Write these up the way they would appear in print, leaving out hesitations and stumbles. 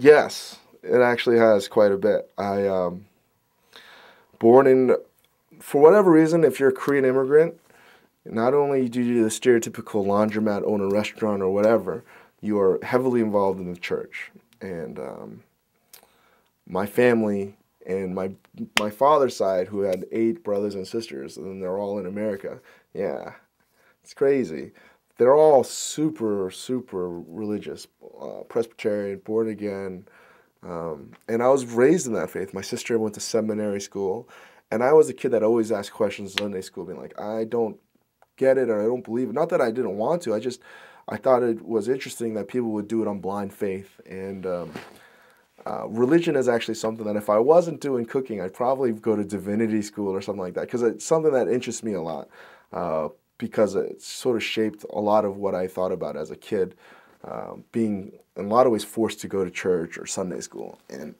Yes, it actually has quite a bit. Born in, for whatever reason, if you're a Korean immigrant, not only do you do the stereotypical laundromat owner restaurant or whatever, you are heavily involved in the church. And my family and my father's side, who had 8 brothers and sisters, and they're all in America. Yeah, it's crazy. They're all super, super religious, Presbyterian, born again. And I was raised in that faith. My sister went to seminary school, and I was a kid that always asked questions in Sunday school, being like, I don't get it or I don't believe it. Not that I didn't want to, I thought it was interesting that people would do it on blind faith. And religion is actually something that if I wasn't doing cooking, I'd probably go to divinity school or something like that, because it's something that interests me a lot, because it sort of shaped a lot of what I thought about as a kid, being in a lot of ways forced to go to church or Sunday school. And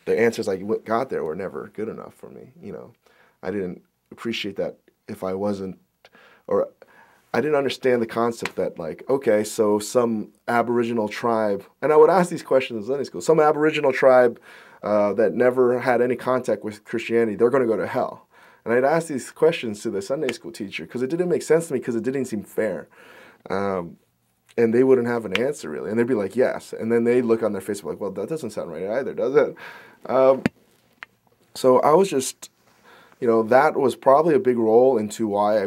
the answers I got there were never good enough for me. You know, I didn't appreciate that if I wasn't, or I didn't understand the concept that, like, okay, so some Aboriginal tribe, and I would ask these questions in Sunday school, some Aboriginal tribe that never had any contact with Christianity, they're going to go to hell. And I'd ask these questions to the Sunday school teacher because it didn't make sense to me, because it didn't seem fair. And they wouldn't have an answer, really. And they'd be like, yes. And then they'd look on their face and be like, well, that doesn't sound right either, does it? So I was just, you know, that was probably a big role into why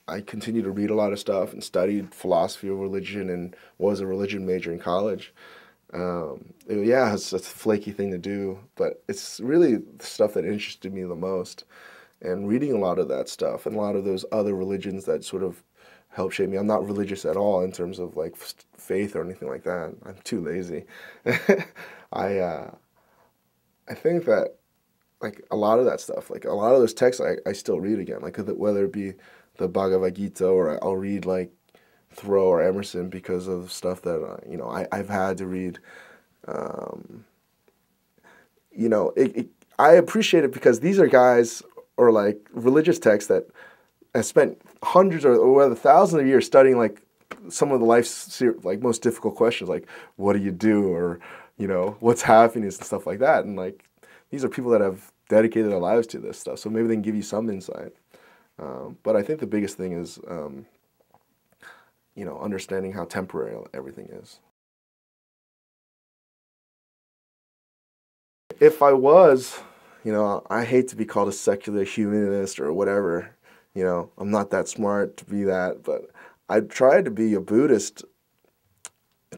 I continued to read a lot of stuff and studied philosophy of religion and was a religion major in college. Yeah, it's a flaky thing to do, but it's really the stuff that interested me the most. And reading a lot of that stuff and a lot of those other religions that sort of helped shape me. I'm not religious at all in terms of like faith or anything like that. I'm too lazy. I think that like a lot of that stuff, like a lot of those texts I still read again, like whether it be the Bhagavad Gita, or I'll read like Thoreau or Emerson because of stuff that, you know, I've had to read. You know, I appreciate it because these are guys, or like religious texts that have spent hundreds or whether thousands of years studying like some of the life's like most difficult questions, like what do you do, or, you know, what's happiness and stuff like that. And like these are people that have dedicated their lives to this stuff, so maybe they can give you some insight. But I think the biggest thing is, you know, understanding how temporary everything is. If I was, you know, I hate to be called a secular humanist or whatever. You know, I'm not that smart to be that, but I tried to be a Buddhist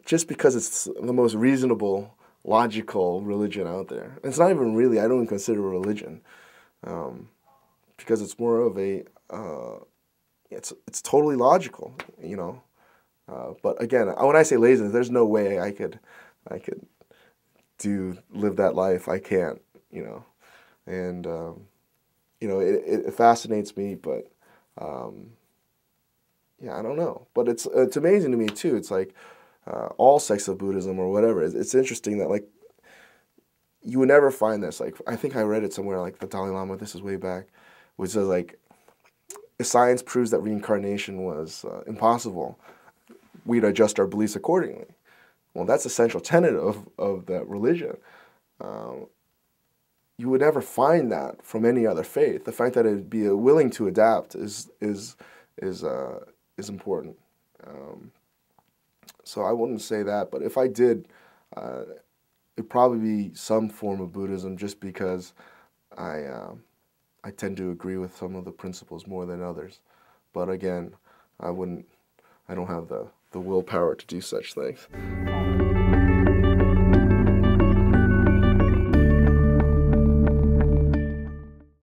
just because it's the most reasonable, logical religion out there. It's not even really, I don't even consider it a religion, because it's more of a, it's totally logical, you know. But again, when I say laziness, there's no way I could live that life. I can't, you know. And you know, it fascinates me, but yeah, I don't know. But it's amazing to me too. It's like all sects of Buddhism or whatever. It's interesting that like you would never find this. Like I think I read it somewhere, like the Dalai Lama. This is way back, which says like, if science proves that reincarnation was impossible, we'd adjust our beliefs accordingly. Well, that's a central tenet of that religion. You would never find that from any other faith. The fact that it'd be willing to adapt is important. So I wouldn't say that, but if I did, it'd probably be some form of Buddhism, just because I tend to agree with some of the principles more than others. But again, I don't have the willpower to do such things.